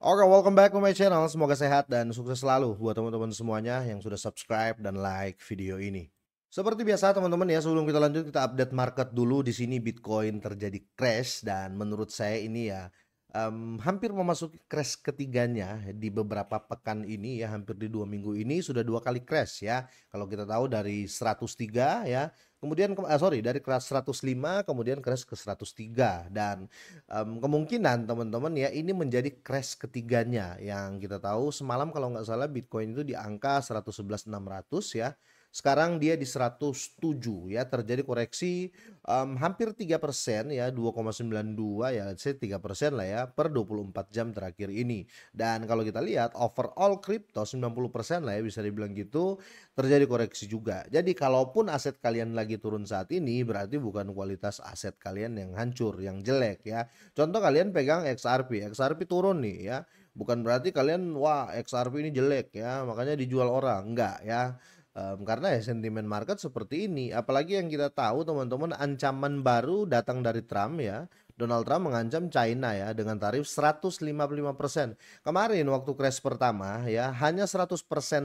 Oke, welcome back to my channel. Semoga sehat dan sukses selalu buat teman-teman semuanya yang sudah subscribe dan like video ini. Seperti biasa teman-teman ya, sebelum kita lanjut kita update market dulu. Di sini Bitcoin terjadi crash dan menurut saya ini ya hampir memasuki crash ketiganya di beberapa pekan ini ya, hampir di 2 minggu ini sudah 2 kali crash ya. Kalau kita tahu dari 103 ya, kemudian dari crash 105 kemudian crash ke 103 dan kemungkinan teman-teman ya ini menjadi crash ketiganya yang kita tahu semalam kalau nggak salah Bitcoin itu di angka 111.600 ya. Sekarang dia di 107 ya, terjadi koreksi hampir 3% ya, 2,92 ya, let's say 3% lah ya per 24 jam terakhir ini. Dan kalau kita lihat overall crypto 90% lah ya bisa dibilang gitu, terjadi koreksi juga. Jadi kalaupun aset kalian lagi turun saat ini berarti bukan kualitas aset kalian yang hancur, yang jelek ya. Contoh kalian pegang XRP, XRP turun nih ya. Bukan berarti kalian wah XRP ini jelek ya, makanya dijual orang. Enggak ya. Karena ya sentimen market seperti ini. Apalagi yang kita tahu teman-teman ancaman baru datang dari Trump ya. Donald Trump mengancam China ya dengan tarif 155%. Kemarin waktu crash pertama ya hanya 100%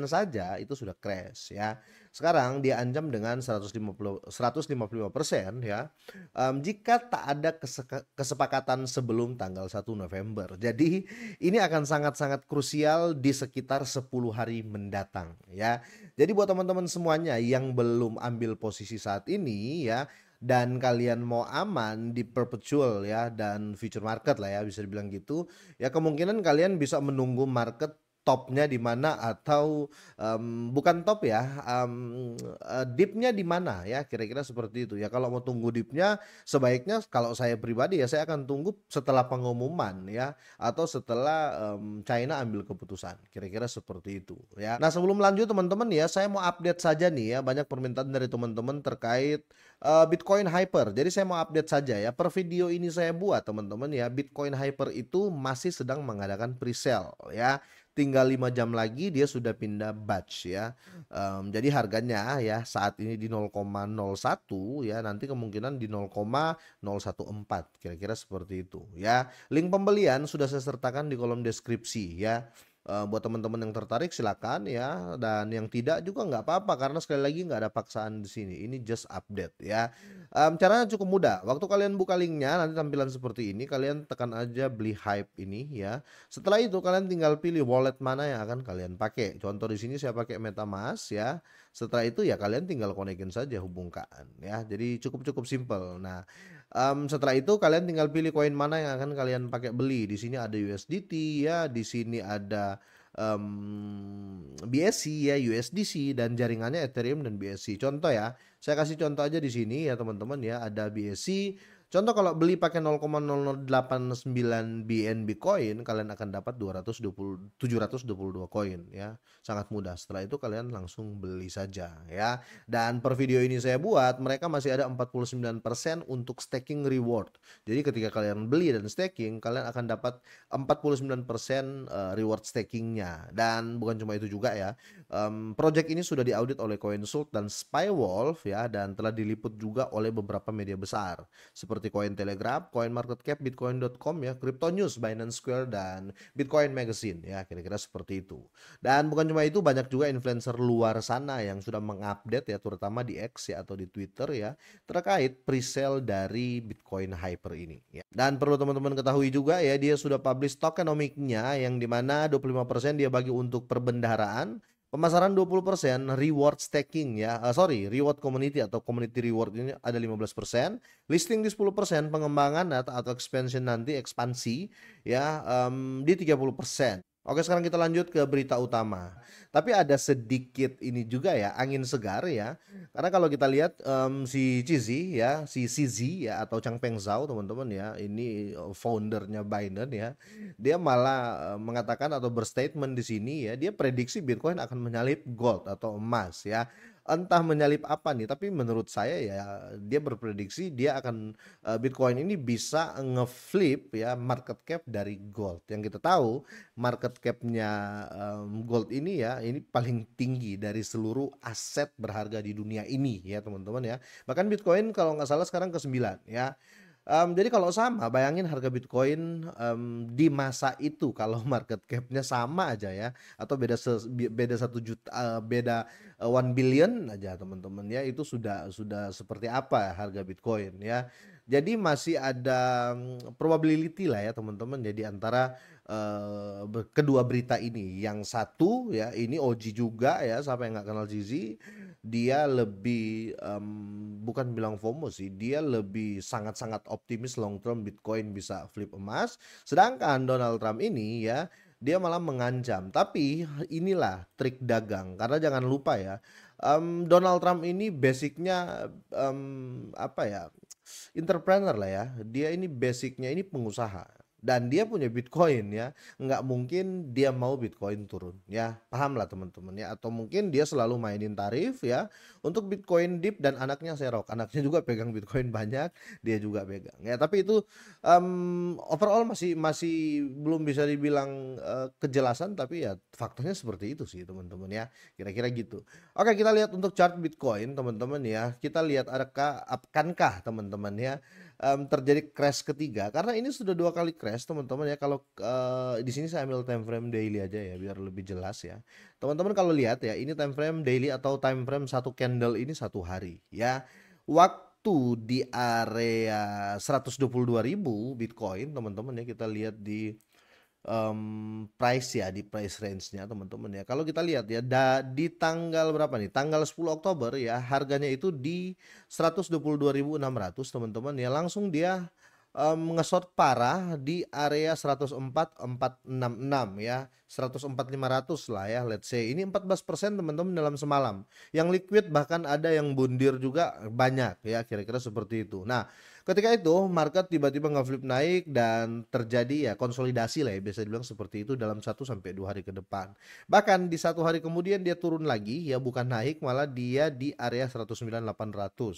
saja itu sudah crash ya. Sekarang dia ancam dengan 155% ya. Jika tak ada kesepakatan sebelum tanggal 1 November. Jadi ini akan sangat-sangat krusial di sekitar 10 hari mendatang ya. Jadi buat teman-teman semuanya yang belum ambil posisi saat ini ya dan kalian mau aman di perpetual ya dan future market lah ya bisa dibilang gitu ya, kemungkinan kalian bisa menunggu market topnya di mana atau bukan top ya, dipnya di mana ya kira-kira seperti itu ya. Kalau mau tunggu dipnya sebaiknya kalau saya pribadi ya saya akan tunggu setelah pengumuman ya atau setelah China ambil keputusan, kira-kira seperti itu ya. Nah sebelum lanjut teman-teman ya, saya mau update saja nih ya, banyak permintaan dari teman-teman terkait Bitcoin Hyper. Jadi saya mau update saja ya, per video ini saya buat teman-teman ya, Bitcoin Hyper itu masih sedang mengadakan pre-sale ya. Tinggal 5 jam lagi dia sudah pindah batch ya. Jadi harganya ya saat ini di 0,01 ya, nanti kemungkinan di 0,014 kira-kira seperti itu ya. Link pembelian sudah saya sertakan di kolom deskripsi ya. Buat teman-teman yang tertarik silakan ya, dan yang tidak juga nggak apa-apa karena sekali lagi nggak ada paksaan di sini. Ini just update ya. Caranya cukup mudah. Waktu kalian buka linknya nanti tampilan seperti ini, kalian tekan aja beli hype ini ya. Setelah itu kalian tinggal pilih wallet mana yang akan kalian pakai. Contoh di sini saya pakai MetaMask ya. Setelah itu ya kalian tinggal konekin saja, hubungkan ya. Jadi cukup simple. Nah, setelah itu kalian tinggal pilih koin mana yang akan kalian pakai beli. Di sini ada USDT ya, di sini ada BSC ya, USDC dan jaringannya Ethereum dan BSC. Contoh ya, saya kasih contoh aja di sini ya teman-teman ya, ada BSC. Contoh kalau beli pakai 0,0089 BNB coin, kalian akan dapat 722 koin ya. Sangat mudah. Setelah itu kalian langsung beli saja ya. Dan per video ini saya buat, mereka masih ada 49% untuk staking reward. Jadi ketika kalian beli dan staking, kalian akan dapat 49% reward stakingnya. Dan bukan cuma itu juga ya. Project ini sudah diaudit oleh CoinSult dan Spywolf ya, dan telah diliput juga oleh beberapa media besar seperti Cointelegraph, CoinMarketCap, Bitcoin.com ya, Crypto News, Binance Square dan Bitcoin Magazine ya, kira-kira seperti itu. Dan bukan cuma itu, banyak juga influencer luar sana yang sudah mengupdate ya, terutama di X ya atau di Twitter ya, terkait presale dari Bitcoin Hyper ini ya. Dan perlu teman-teman ketahui juga ya, dia sudah publish tokenomics-nya yang dimana 25% dia bagi untuk perbendaharaan, pemasaran 20%, reward staking ya, reward community atau community reward ini ada 15%, listing di 10%, pengembangan atau expansion nanti ekspansi ya di 30%. Oke, sekarang kita lanjut ke berita utama. Tapi ada sedikit ini juga ya, angin segar ya. Karena kalau kita lihat si Cizi ya, si CZ ya atau Changpeng Zhao teman-teman ya, ini foundernya Binance ya. Dia malah mengatakan atau berstatement di sini ya, dia prediksi Bitcoin akan menyalip gold atau emas ya. Entah menyalip apa nih, tapi menurut saya ya dia berprediksi dia akan Bitcoin ini bisa ngeflip ya market cap dari gold. Yang kita tahu market capnya gold ini ya, ini paling tinggi dari seluruh aset berharga di dunia ini ya teman-teman ya. Bahkan Bitcoin kalau nggak salah sekarang ke 9 ya. Jadi kalau sama, bayangin harga Bitcoin, di masa itu kalau market cap-nya sama aja ya, atau beda 1 juta, beda, 1 billion aja teman-teman ya, itu sudah seperti apa harga Bitcoin ya. Jadi masih ada, probability lah ya teman-teman ya, di antara, kedua berita ini. Yang satu ya, ini OG juga ya, siapa yang nggak kenal Zizi, dia lebih, bukan bilang FOMO sih, dia lebih sangat-sangat optimis long term Bitcoin bisa flip emas. Sedangkan Donald Trump ini ya, dia malah mengancam. Tapi inilah trik dagang, karena jangan lupa ya, Donald Trump ini basicnya, apa ya, entrepreneur lah ya. Dia ini basicnya ini pengusaha dan dia punya Bitcoin ya, nggak mungkin dia mau Bitcoin turun ya, paham lah teman-teman ya. Atau mungkin dia selalu mainin tarif ya untuk Bitcoin dip, dan anaknya serok, anaknya juga pegang Bitcoin banyak, dia juga pegang ya. Tapi itu, overall masih masih belum bisa dibilang, kejelasan, tapi ya faktanya seperti itu sih teman-teman ya, kira-kira gitu. Oke, kita lihat untuk chart Bitcoin teman-teman ya, kita lihat akankah teman-teman ya, terjadi crash ketiga, karena ini sudah 2 kali crash teman-teman ya. Kalau, di sini saya ambil time frame daily aja ya biar lebih jelas ya. Teman-teman kalau lihat ya, ini time frame daily atau time frame satu candle ini 1 hari ya. Waktu di area 122.000 Bitcoin teman-teman ya, kita lihat di, price ya, di price range-nya teman-teman ya. Kalau kita lihat ya, di tanggal berapa nih, tanggal 10 Oktober ya, harganya itu di 122.600 teman-teman ya, langsung dia, nge-short parah di area 104.466 ya, 104.500 lah ya, let's say. Ini 14% teman-teman dalam semalam. Yang liquid bahkan ada yang bundir juga banyak ya, kira-kira seperti itu. Nah, ketika itu market tiba-tiba nge-flip naik dan terjadi ya konsolidasi lah ya, bisa dibilang seperti itu dalam 1 sampai 2 hari ke depan. Bahkan di 1 hari kemudian dia turun lagi ya, bukan naik, malah dia di area 109.800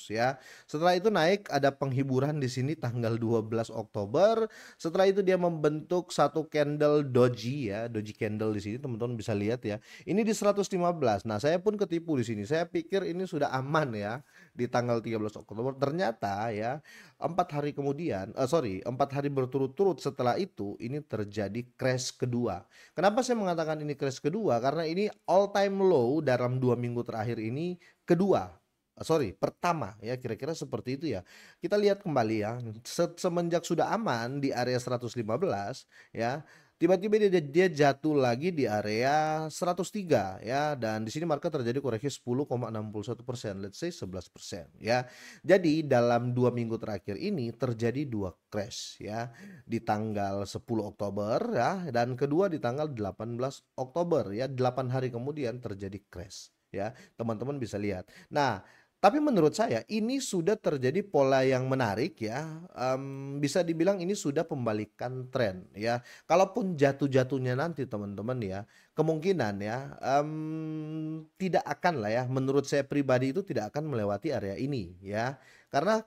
ya. Setelah itu naik, ada penghiburan di sini tanggal 12 Oktober. Setelah itu dia membentuk satu candle doji ya, doji candle di sini teman-teman bisa lihat ya. Ini di 115. Nah, saya pun ketipu di sini. Saya pikir ini sudah aman ya di tanggal 13 Oktober. Ternyata ya 4 hari kemudian, 4 hari berturut-turut setelah itu, ini terjadi crash kedua. Kenapa saya mengatakan ini crash kedua? Karena ini all time low dalam 2 minggu terakhir ini kedua. Pertama ya, kira-kira seperti itu ya. Kita lihat kembali ya, semenjak sudah aman di area 115 ya, tiba-tiba dia jatuh lagi di area 103 ya, dan di sini market terjadi koreksi 10,61%, let's say 11% ya. Jadi dalam 2 minggu terakhir ini terjadi 2 crash ya, di tanggal 10 Oktober ya, dan kedua di tanggal 18 Oktober ya, 8 hari kemudian terjadi crash ya, teman-teman bisa lihat. Nah, tapi menurut saya ini sudah terjadi pola yang menarik ya, bisa dibilang ini sudah pembalikan tren ya. Kalaupun jatuh-jatuhnya nanti teman-teman ya, kemungkinan ya, tidak akan lah ya, menurut saya pribadi itu tidak akan melewati area ini ya. Karena,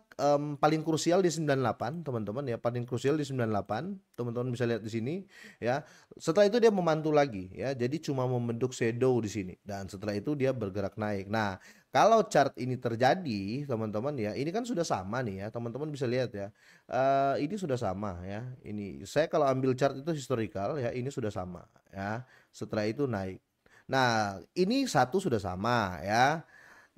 paling krusial di 98 teman-teman ya, paling krusial di 98, teman-teman bisa lihat di sini ya. Setelah itu dia memantul lagi ya, jadi cuma membentuk shadow di sini, dan setelah itu dia bergerak naik. Nah, kalau chart ini terjadi teman-teman ya, ini kan sudah sama nih ya, teman-teman bisa lihat ya, ini sudah sama ya, ini saya kalau ambil chart itu historical ya, ini sudah sama ya, setelah itu naik. Nah, ini satu sudah sama ya,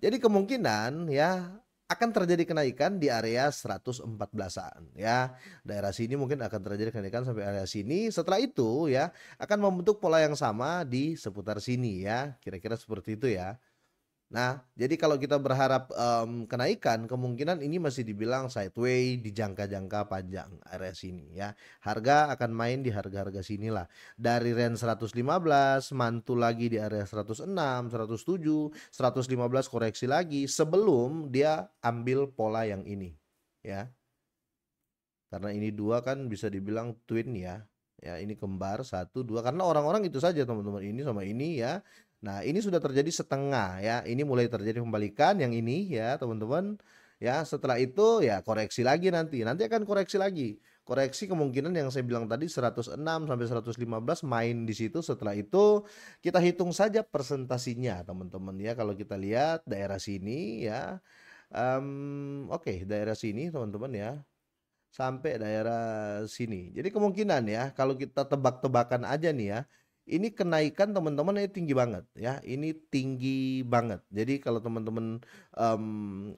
jadi kemungkinan ya akan terjadi kenaikan di area 114-an ya. Daerah sini mungkin akan terjadi kenaikan sampai area sini. Setelah itu ya akan membentuk pola yang sama di seputar sini ya. Kira-kira seperti itu ya. Nah, jadi kalau kita berharap, kenaikan, kemungkinan ini masih dibilang sideway di jangka-jangka panjang area sini ya. Harga akan main di harga-harga sinilah. Dari range 115 mantul lagi di area 106, 107, 115 koreksi lagi sebelum dia ambil pola yang ini ya. Karena ini dua kan bisa dibilang twin ya. Ya, ini kembar 1, 2, karena orang-orang itu saja teman-teman, ini sama ini ya. Nah, ini sudah terjadi setengah ya. Ini mulai terjadi pembalikan yang ini ya, teman-teman. Ya, setelah itu ya koreksi lagi nanti. Nanti akan koreksi lagi. Koreksi kemungkinan yang saya bilang tadi 106 sampai 115 main di situ. Setelah itu kita hitung saja persentasinya, teman-teman ya. Kalau kita lihat daerah sini ya. Oke, daerah sini teman-teman ya. sampai daerah sini. Jadi kemungkinan ya kalau kita tebak-tebakan aja nih ya, ini kenaikan teman-teman ini tinggi banget ya, ini tinggi banget. Jadi kalau teman-teman,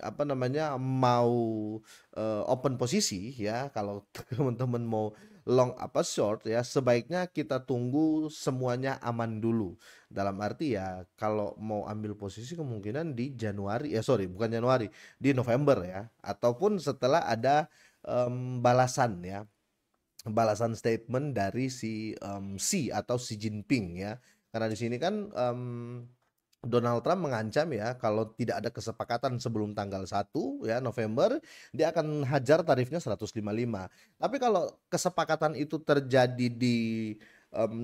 apa namanya, mau, open posisi ya, kalau teman-teman mau long apa short ya, sebaiknya kita tunggu semuanya aman dulu. Dalam arti ya kalau mau ambil posisi kemungkinan di Januari, ya sorry bukan Januari, di November ya, ataupun setelah ada, balasan ya, balasan statement dari si, Xi atau Xi Jinping ya. Karena di sini kan, Donald Trump mengancam ya kalau tidak ada kesepakatan sebelum tanggal 1 ya November, dia akan hajar tarifnya 155. Tapi kalau kesepakatan itu terjadi di,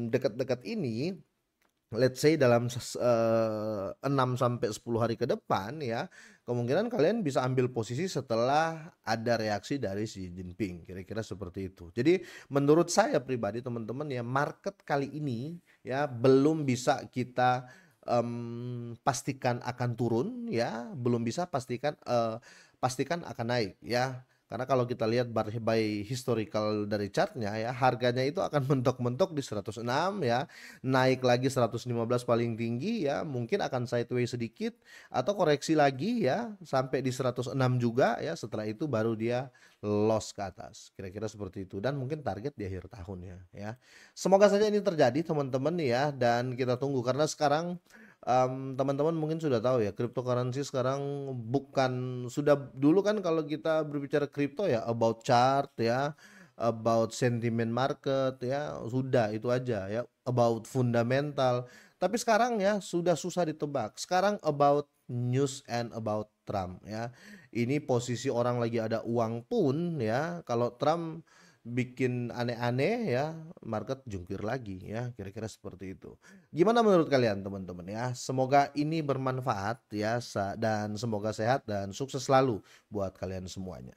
dekat-dekat ini, let's say dalam 6 sampai 10 hari ke depan ya, kemungkinan kalian bisa ambil posisi setelah ada reaksi dari Xi Jinping, kira-kira seperti itu. Jadi menurut saya pribadi teman-teman ya, market kali ini ya belum bisa kita, pastikan akan turun ya, belum bisa pastikan akan naik ya. Karena kalau kita lihat by historical dari chartnya ya, harganya itu akan mentok-mentok di 106 ya, naik lagi 115 paling tinggi ya, mungkin akan sideways sedikit atau koreksi lagi ya sampai di 106 juga ya, setelah itu baru dia loss ke atas. Kira-kira seperti itu dan mungkin target di akhir tahun ya. Semoga saja ini terjadi teman-teman ya dan kita tunggu karena sekarang, teman-teman mungkin sudah tahu ya cryptocurrency sekarang bukan sudah dulu kan kalau kita berbicara kripto ya about chart ya, about sentiment market ya, sudah itu aja ya, about fundamental. Tapi sekarang ya sudah susah ditebak. Sekarang about news and about Trump ya. Ini posisi orang lagi ada uang pun ya, kalau Trump bikin aneh-aneh ya, market jungkir lagi ya, kira-kira seperti itu. Gimana menurut kalian teman-teman ya? Semoga ini bermanfaat ya dan semoga sehat dan sukses selalu buat kalian semuanya.